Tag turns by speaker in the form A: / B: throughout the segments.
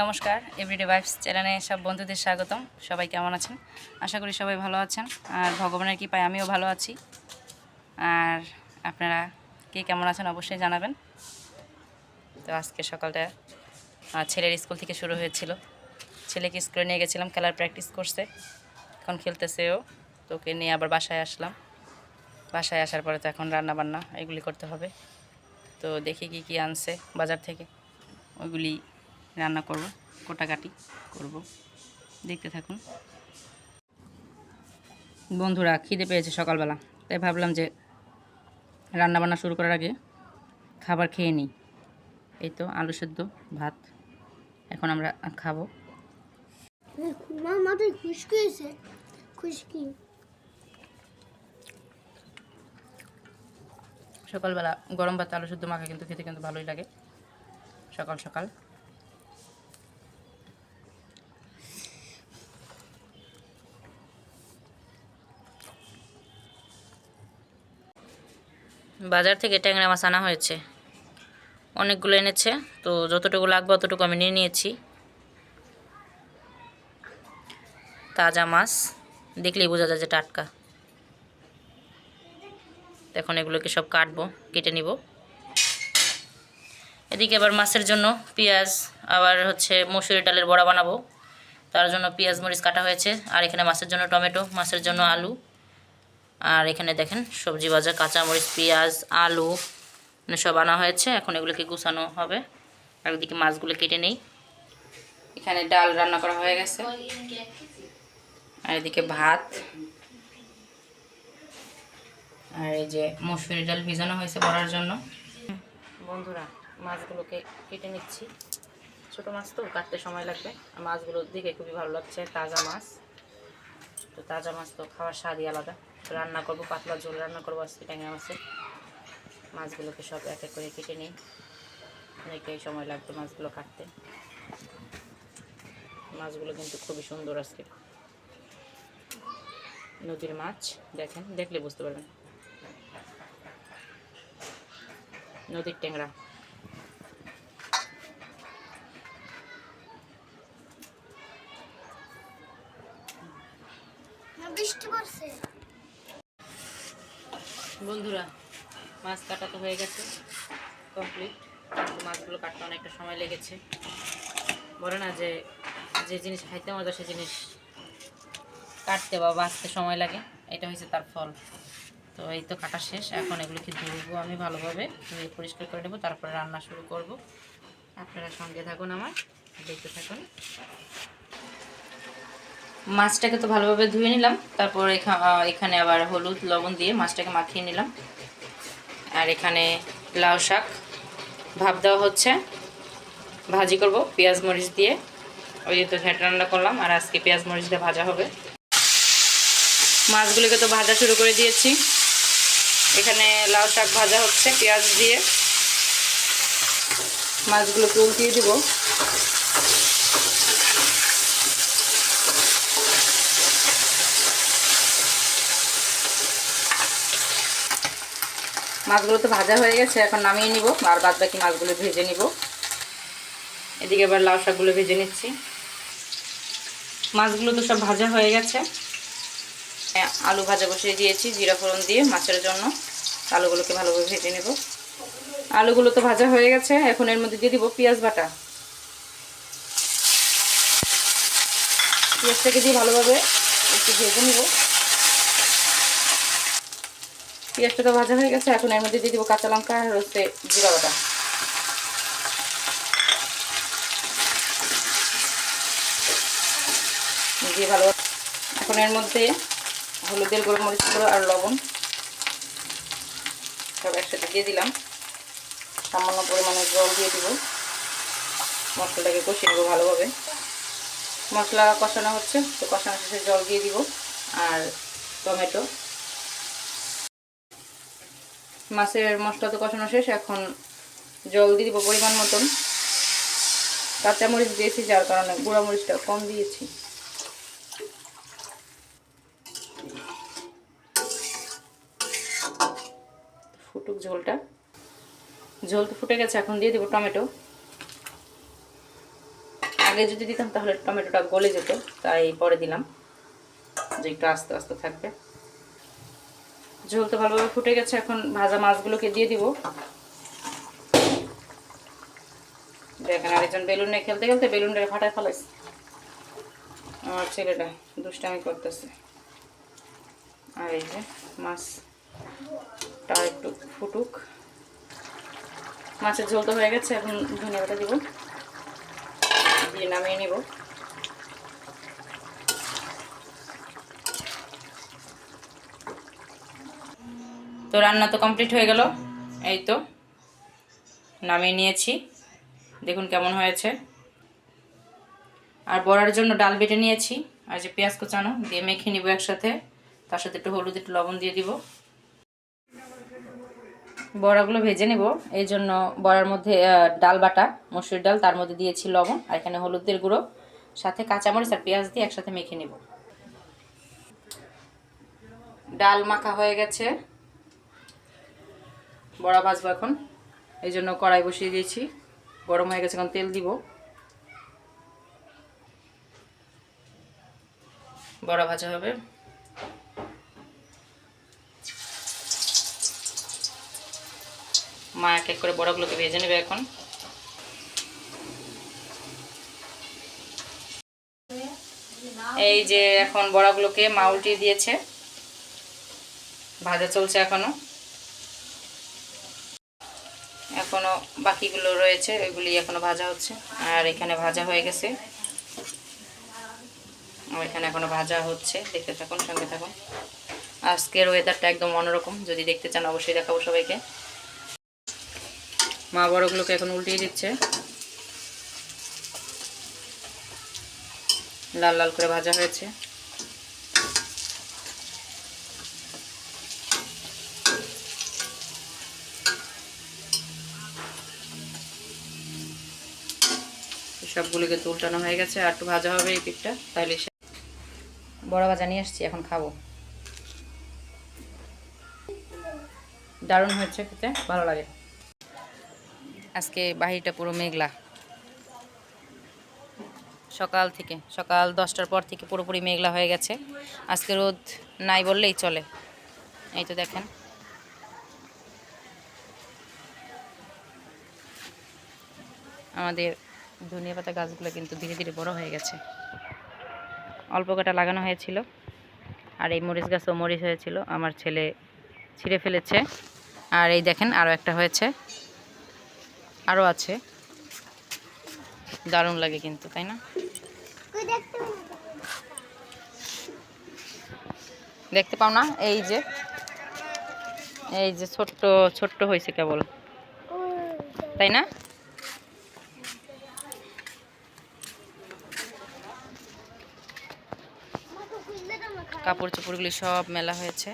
A: নমস্কার, everyday vibes চ্যানেলে সব বন্ধুদের স্বাগতম। সবাই কেমন আছেন? আশা করি সবাই ভালো আছেন। আর ভগবানের কৃপায় আমিও ভালো আছি। আর আপনারা কে কেমন আছেন অবশ্যই জানাবেন। তো আজকে সকালটা ছেলের স্কুল থেকে শুরু হয়েছিল। ছেলেকে স্কুলে নিয়ে গেছিলাম, খেলার প্র্যাকটিস করছে, এখন খেলতেছেও। তো ওকে নিয়ে আবার বাসায় আসলাম। বাসায় আসার পরে তো এখন রান্নাবান্না এগুলি করতে হবে। তো দেখি কি আনছে বাজার থেকে, ওইগুলি রান্না করব, কোটাকাটি করব। দেখতে থাকুন বন্ধুরা। খিদে পেয়েছে সকালবেলা, তাই ভাবলাম যে রান্নাবান্না শুরু করার আগে খাবার খেয়ে নিই। এই তো আলু সেদ্ধ ভাত এখন আমরা খাবো।
B: মাথায় খুশকি হয়েছে, খুশকি।
A: সকালবেলা গরম ভাত আলু সেদ্ধ মাখা কিন্তু খেতে কিন্তু ভালোই লাগে সকাল সকাল। বাজার থেকে ট্যাংরা মাছ আনা হয়েছে, অনেকগুলো এনেছে। তো যতটুকু লাগবে অতটুকু আমি নিয়ে নিয়েছি। তাজা মাছ দেখলেই বোঝা যায় যে টাটকা। এখন এগুলোকে সব কাটবো, কেটে নিব। এদিকে আবার মাছের জন্য পেঁয়াজ, আবার হচ্ছে মসুরি ডালের বড়া বানাবো, তার জন্য পেঁয়াজ মরিচ কাটা হয়েছে। আর এখানে মাছের জন্য টমেটো, মাছের জন্য আলু। আর এখানে দেখেন সবজি বাজার, কাঁচামরিচ, পেঁয়াজ, আলু সব আনা হয়েছে। এখন এগুলোকে গুছানো হবে। আর ওদিকে মাছগুলো কেটে নেই। এখানে ডাল রান্না করা হয়ে গেছে, আর এদিকে ভাত। আর এই যে মসুরি ডাল ভিজানো হয়েছে বড়ার জন্য। বন্ধুরা, মাছগুলোকে কেটে নিচ্ছি। ছোটো মাছ তো কাটতে সময় লাগবে। আর মাছগুলোর দিকে খুবই ভালো লাগছে, তাজা মাছ। তো তাজা মাছ তো খাওয়ার স্বাদই আলাদা। রান্না করবো, পাতলা ঝোল রান্না করবো আজকে ট্যাংরা মাছের। মাছগুলোকে সব এক এক করে কেটে নিই, অনেকটাই সময় লাগবে মাছগুলো কাটতে। মাছগুলো কিন্তু খুবই সুন্দর আজকে, নদীর মাছ। দেখেন, দেখলে বুঝতে পারবেন নদীর ট্যাংরা।
B: বৃষ্টি পড়ছে
A: বন্ধুরা, মাছ কাটা তো হয়ে গেছে, কমপ্লিট। কিন্তু মাছগুলো কাটতে অনেকটা সময় লেগেছে। বলে না যে যে জিনিস খাইতে মজা সে জিনিস কাটতে বা বাঁচতে সময় লাগে, এটা হয়েছে তার ফল। তো এই তো কাটা শেষ। এখন এগুলোকে ধুবো আমি ভালোভাবে, ধুয়ে পরিষ্কার করে নেবো, তারপরে রান্না শুরু করব। আপনারা সঙ্গে থাকুন, আমার দেখতে থাকুন। মাছটাকে তো ভালোভাবে ধুয়ে নিলাম, তারপর এখানে আবার হলুদ লবণ দিয়ে মাছটাকে মাখিয়ে নিলাম। আর এখানে লাউ শাক ভাপ দেওয়া হচ্ছে, ভাজি করব পেঁয়াজ মরিচ দিয়ে। ওই যে তো ঘ্যাট রান্না করলাম, আর আজকে পেঁয়াজ মরিচ দিয়ে ভাজা হবে। মাছগুলোকে তো ভাজা শুরু করে দিয়েছি। এখানে লাউ শাক ভাজা হচ্ছে পেঁয়াজ দিয়ে। মাছগুলোকে উল্টিয়ে দিব। মাছগুলো তো ভাজা হয়ে গেছে, এখন নামিয়ে নিব। আর বাদ বাকি মাছগুলো ভেজে নিব। এদিকে আবার লাউ শাকগুলো ভেজে নিচ্ছি। মাছগুলো তো সব ভাজা হয়ে গেছে। আলু ভাজা বসিয়ে দিয়েছি জিরা ফোড়ন দিয়ে মাছের জন্য। আলুগুলোকে ভালোভাবে ভেজে নেব। আলুগুলো তো ভাজা হয়ে গেছে, এখন এর মধ্যে দিয়ে দিব পেঁয়াজ বাটা। পেঁয়াজটাকে দিয়ে ভালোভাবে একটু ভেজে নেব। পেঁয়াজটা তো ভাজা হয়ে গেছে, এখন এর মধ্যে দিয়ে দিব কাঁচা লঙ্কা আর হচ্ছে জিরা বাটা। দিয়ে ভালো, এখন এর মধ্যে হলুদের গুঁড়ো, মরিচ গুঁড়ো আর লবণ সব একসাথে দিয়ে দিলাম। সামান্য পরিমাণে জল দিয়ে দিব। মশলাটাকে কষিয়ে নেবো ভালোভাবে। মশলা কষানো হচ্ছে, তো কষানো শেষে জল দিয়ে দিব আর টমেটো। মাছের মশলা তো কষানো শেষ, এখন জল দিয়ে দিব পরিমাণ মতন। কাঁচামরিচ দিয়েছি, যার কারণে গুঁড়া মরিচটা কম দিয়েছি। ফুটুক ঝোলটা, ঝোল তো ফুটে গেছে, এখন দিয়ে দিব টমেটো। আগে আগে যদি দিতাম তাহলে টমেটোটা গলে যেত, তাই পরে দিলাম যে একটু আস্তে আস্তে থাকবে। ঝোল তো ভালোভাবে ফুটে গেছে, এখন ভাজা মাছগুলোকে দিয়ে দিব। দেখেন আরেকজন বেলুন নিয়ে খেলতে খেলতে বেলুনটা ফাটায় ফেলাইছে। আমার ছেলেটা দুষ্টামি করতেছে। আর এই যে মাছটা একটু ফুটুক। মাছের ঝোল তো হয়ে গেছে, এখন ধনিয়া পাতা দিব, দিয়ে নামিয়ে নিব। তো রান্না তো কমপ্লিট হয়ে গেল, এই তো নামিয়ে নিয়েছি। দেখুন কেমন হয়েছে। আর বড়ার জন্য ডাল বেটে নিয়েছি, আর যে পেঁয়াজ কুচানো দিয়ে মেখে নিব একসাথে, তার সাথে একটু হলুদ একটু লবণ দিয়ে দিব। বড়াগুলো ভেজে নেব, এই জন্য বড়ার মধ্যে ডাল বাটা মসুর ডাল, তার মধ্যে দিয়েছি লবণ, আর এখানে হলুদের গুঁড়ো, সাথে কাঁচামরিচ আর পেঁয়াজ দিয়ে একসাথে মেখে নেব। ডাল মাখা হয়ে গেছে, বড়া ভাজবো এখন, এই জন্য কড়াই বসিয়ে দিয়েছি, গরম হয়ে গেছে, এখন তেল দিব। বড়া ভাজা হবে। মা এক এক করে বড়াগুলোকে ভেজে নেবে এখন। এই যে এখন বড়াগুলোকে মা উল্টিয়ে দিয়েছে, ভাজা চলছে এখনো বাকিগুলো রয়েছে, ওইগুলি এখনো ভাজা হচ্ছে। আর এখানে ভাজা হয়ে গেছে, আর এখানে এখনো ভাজা হচ্ছে, দেখতে থাকুন, সঙ্গে থাকুন। আজকের ওয়েদারটা একদম অন্যরকম, যদি দেখতে চান অবশ্যই দেখাবো সবাইকে। মা বড়গুলোকে এখন উল্টিয়ে দিচ্ছে, লাল লাল করে ভাজা হয়েছে। সবগুলোকে তো উল্টানো হয়ে গেছে, আর একটু ভাজা হবে এই পিঠটা, তাহলে বড়া ভাজা নিয়ে আসছি, এখন খাবো। দারুণ হয়েছে, খেতে ভালো লাগে। আজকে বাহিরটা পুরো মেঘলা, সকাল 10টার পর থেকে পুরোপুরি মেঘলা হয়ে গেছে। আজকে রোদ নাই বললেই চলে। এই তো দেখেন, আমাদের ধনিয়া পাতা গাছগুলো কিন্তু ধীরে ধীরে বড় হয়ে গেছে। অল্প কটা লাগানো হয়েছিল, আর এই মরিচ গাছও মরিচ হয়েছিল, আমার ছেলে ছিঁড়ে ফেলেছে। আর এই দেখেন আরও একটা হয়েছে, আরও আছে। দারুণ লাগে কিন্তু, তাই না? দেখতে পাও না? এই যে ছোট্ট ছোট্ট হয়েছে কেবল, তাই না? কাপড় চোপড়গুলি সব মেলা হয়েছে,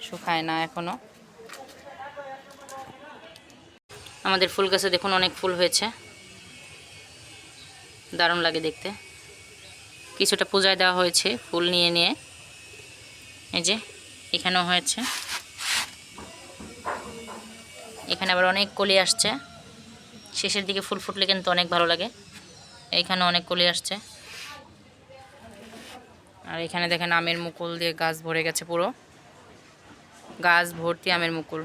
A: শুকায় না এখনো। আমাদের ফুল গাছে দেখুন অনেক ফুল হয়েছে, দারুণ লাগে দেখতে। কিছুটা পূজায় দেওয়া হয়েছে ফুল নিয়ে নিয়ে। এই যে এখানেও হয়েছে, এখানে আবার অনেক কলি আসছে। শেষের দিকে ফুল ফুটলে কিন্তু অনেক ভালো লাগে। এইখানে অনেক কলি আসছে, আর এখানে দেখেন আমের মুকুল দিয়ে গাছ ভরে গেছে, পুরো গাছ ভর্তি আমের মুকুল।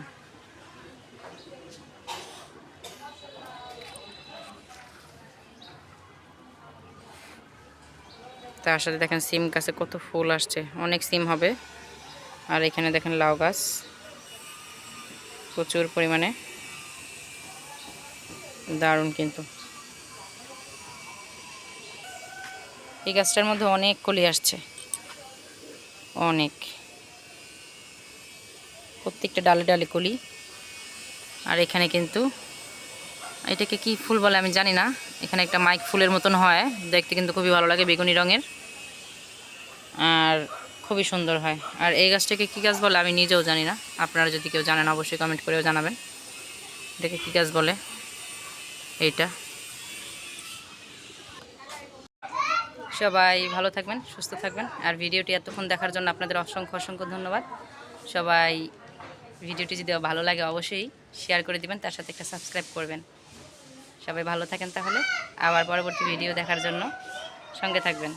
A: তার সাথে দেখেন সিম গাছে কত ফুল আসছে, অনেক সিম হবে। আর এখানে দেখেন লাউ গাছ প্রচুর পরিমাণে, দারুণ কিন্তু। এই গাছটার মধ্যে অনেক কলি আসছে, অনেক, প্রত্যেকটা ডালে ডালে কলি। আর এখানে কিন্তু এটাকে কি ফুল বলে আমি জানি না, এখানে একটা মাইক ফুলের মতন হয়, দেখতে কিন্তু খুবই ভালো লাগে, বেগুনি রঙের, আর খুবই সুন্দর হয়। আর এই গাছটাকে কী গাছ বলে আমি নিজেও জানি না, আপনারা যদি কেউ জানেন অবশ্যই কমেন্ট করেও জানাবেন এটাকে কী গাছ বলে। এইটা সবাই ভালো থাকবেন, সুস্থ থাকবেন। আর ভিডিওটি এতক্ষণ দেখার জন্য আপনাদের অসংখ্য অসংখ্য ধন্যবাদ। সবাই ভিডিওটি যদি ভালো লাগে অবশ্যই শেয়ার করে দিবেন, তার সাথে একটা সাবস্ক্রাইব করবেন। সবাই ভালো থাকেন তাহলে। আবার পরবর্তী ভিডিও দেখার জন্য সঙ্গে থাকবেন।